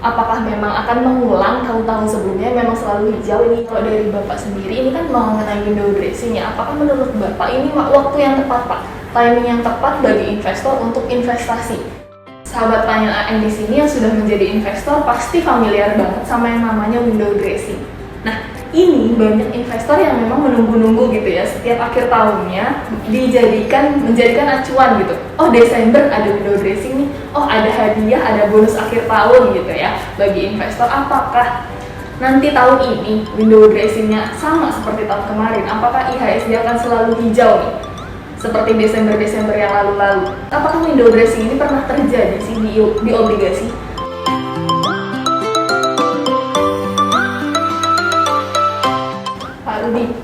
apakah memang akan mengulang tahun-tahun sebelumnya, memang selalu hijau ini? Kalau dari Bapak sendiri ini kan mengenai window dressing ya, apakah menurut Bapak ini waktu yang tepat Pak, timing yang tepat bagi investor untuk investasi? Sahabat Panel AN di sini yang sudah menjadi investor pasti familiar banget sama yang namanya window dressing. Nah, ini banyak investor yang memang menunggu-nunggu gitu ya, setiap akhir tahunnya menjadikan acuan gitu. Oh, Desember ada window dressing nih, oh ada hadiah, ada bonus akhir tahun gitu ya. Bagi investor, apakah nanti tahun ini window dressingnya sama seperti tahun kemarin? Apakah IHSG akan selalu hijau nih, seperti Desember-Desember yang lalu-lalu? Apakah window dressing ini pernah terjadi sih di obligasi?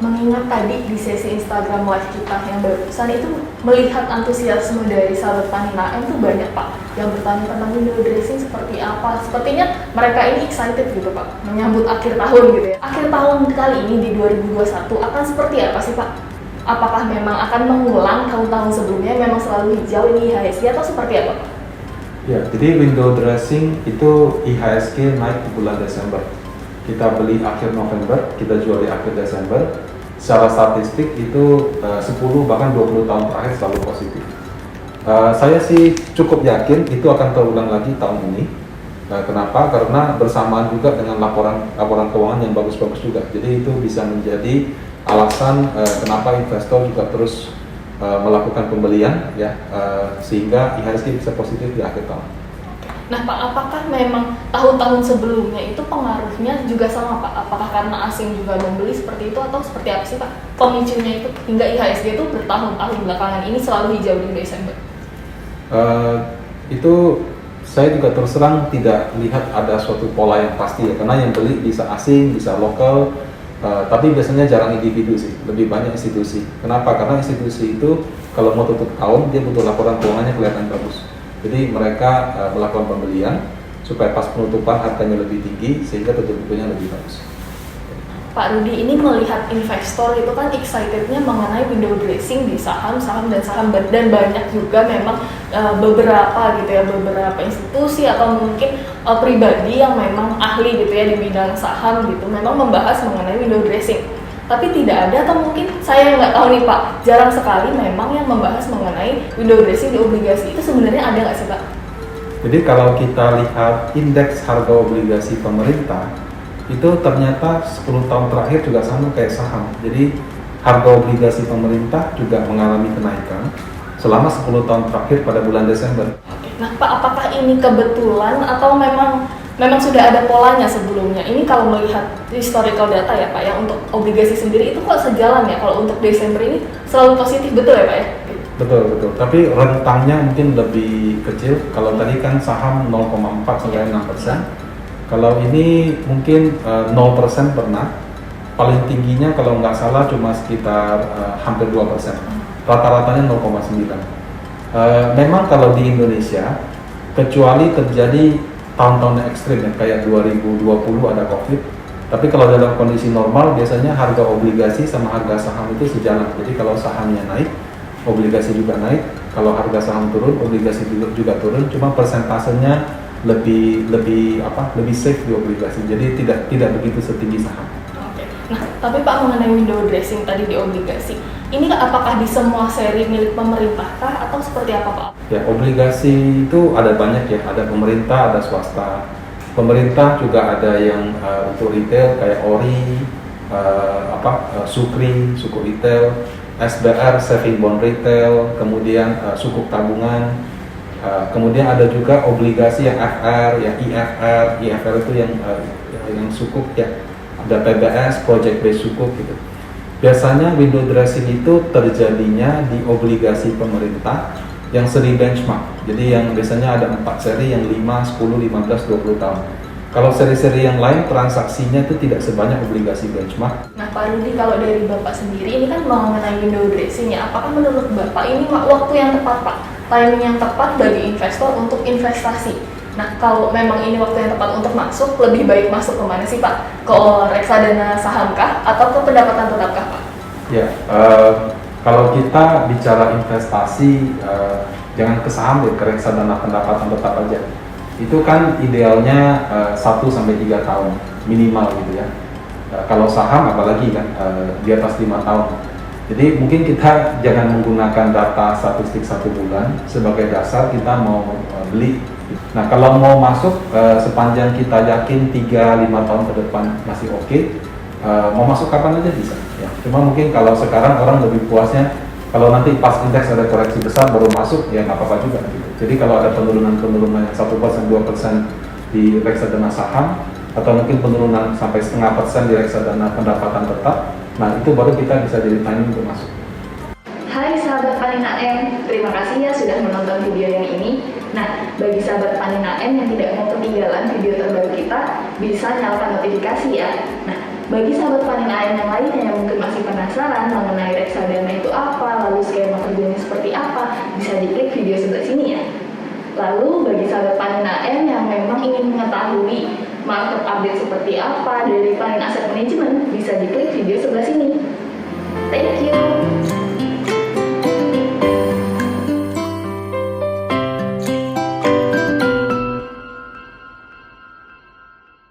Mengingat tadi di sesi Instagram live kita yang barusan itu melihat antusiasme dari sahabat Panina itu banyak Pak yang bertanya tentang window dressing seperti apa. Sepertinya mereka ini excited gitu Pak, menyambut akhir tahun gitu ya. Akhir tahun kali ini di 2021 akan seperti apa sih Pak? Apakah memang akan mengulang tahun-tahun sebelumnya, memang selalu hijau ini IHSG atau seperti apa Pak? Ya, jadi window dressing itu IHSG naik di bulan Desember. Kita beli akhir November, kita jual di akhir Desember. Secara statistik itu 10 bahkan 20 tahun terakhir selalu positif. Saya sih cukup yakin itu akan terulang lagi tahun ini. Kenapa? Karena bersamaan juga dengan laporan keuangan yang bagus-bagus juga. Jadi itu bisa menjadi alasan kenapa investor juga terus melakukan pembelian ya, sehingga IHSG bisa positif di akhir tahun. Nah Pak, apakah memang tahun-tahun sebelumnya itu pengaruhnya juga sama Pak? Apakah karena asing juga membeli seperti itu atau seperti apa sih Pak pemicunya itu hingga IHSG itu bertahun-tahun belakangan ini selalu hijau di Desember? Itu saya juga terus terang tidak lihat ada suatu pola yang pasti ya, karena yang beli bisa asing, bisa lokal, tapi biasanya jarang individu sih, lebih banyak institusi. Kenapa? Karena institusi itu kalau mau tutup tahun dia butuh laporan keuangannya kelihatan bagus. Jadi mereka melakukan pembelian supaya pas penutupan harganya lebih tinggi sehingga tutup bukunya lebih bagus. Pak Rudi, ini melihat investor itu kan excitednya mengenai window dressing di saham dan banyak juga memang beberapa institusi atau mungkin pribadi yang memang ahli gitu ya di bidang saham gitu memang membahas mengenai window dressing. Tapi tidak ada, atau mungkin saya nggak tahu nih Pak, jarang sekali memang yang membahas mengenai window dressing di obligasi. Itu sebenarnya ada nggak sih Pak? Jadi kalau kita lihat indeks harga obligasi pemerintah, itu ternyata 10 tahun terakhir juga sama kayak saham. Jadi harga obligasi pemerintah juga mengalami kenaikan selama 10 tahun terakhir pada bulan Desember. Nah Pak, apakah ini kebetulan atau memang sudah ada polanya sebelumnya? Ini kalau melihat historical data ya Pak ya, untuk obligasi sendiri itu kok sejalan ya, kalau untuk Desember ini selalu positif, betul ya Pak ya? Betul, tapi rentangnya mungkin lebih kecil. Kalau tadi kan saham 0,4 sampai 6%. Kalau ini mungkin 0% pernah. Paling tingginya kalau nggak salah cuma sekitar hampir 2%. Rata-ratanya 0,9. Memang kalau di Indonesia, kecuali terjadi tahun-tahun ekstrim ya, kayak 2020 ada COVID. Tapi kalau dalam kondisi normal biasanya harga obligasi sama harga saham itu sejalan. Jadi kalau sahamnya naik, obligasi juga naik. Kalau harga saham turun, obligasi juga turun. Cuma persentasenya lebih safe di obligasi. Jadi tidak begitu setinggi saham. Oke. Nah, tapi Pak mengenai window dressing tadi di obligasi, ini apakah di semua seri milik pemerintah kah atau seperti apa Pak? Ya, obligasi itu ada banyak ya, ada pemerintah, ada swasta. Pemerintah juga ada yang untuk retail kayak ORI, Sukri, Sukuk Retail, SBR, Saving Bond Retail, kemudian Sukuk Tabungan, kemudian ada juga obligasi yang FR, yang IFR itu yang Sukuk ya, ada PBS, Project Based Sukuk gitu. Biasanya window dressing itu terjadinya di obligasi pemerintah yang seri benchmark. Jadi yang biasanya ada 4 seri yang 5, 10, 15, 20 tahun. Kalau seri-seri yang lain transaksinya itu tidak sebanyak obligasi benchmark. Nah Pak Rudi, kalau dari Bapak sendiri ini kan mengenai window dressing ya, apakah menurut Bapak ini waktu yang tepat Pak, timing yang tepat bagi investor untuk investasi? Nah kalau memang ini waktu yang tepat untuk masuk, lebih baik masuk kemana sih Pak? Ke reksadana saham kah atau ke pendapatan tetap kah Pak? Ya, kalau kita bicara investasi, jangan ke saham ya, ke reksadana pendapatan tetap aja. itu kan idealnya 1 sampai 3 tahun minimal gitu ya. Kalau saham apalagi kan di atas 5 tahun. Jadi mungkin kita jangan menggunakan data statistik 1 bulan sebagai dasar kita mau beli. Nah kalau mau masuk sepanjang kita yakin 3-5 tahun ke depan masih oke, mau masuk kapan aja bisa. Ya. Cuma mungkin kalau sekarang orang lebih puasnya kalau nanti pas indeks ada koreksi besar baru masuk ya nggak apa-apa juga. Gitu. Jadi kalau ada penurunan-penurunan 1%, 2% di reksadana saham atau mungkin penurunan sampai 0,5% di reksadana pendapatan tetap, nah itu baru kita bisa jadi timing untuk masuk. Hai sahabat Panina M, terima kasih ya sudah menonton video yang ini. Nah, bagi sahabat Panina M yang tidak mau ketinggalan video terbaru kita, bisa nyalakan notifikasi ya. Nah, bagi sahabat Panina M yang lainnya yang mungkin masih penasaran mengenai reksadana itu apa, lalu skema kerjanya seperti apa, bisa diklik video sebelah sini ya. Lalu bagi sahabat Panina M yang memang ingin mengetahui market update seperti apa dari Panina Asset Management, bisa diklik video sebelah sini.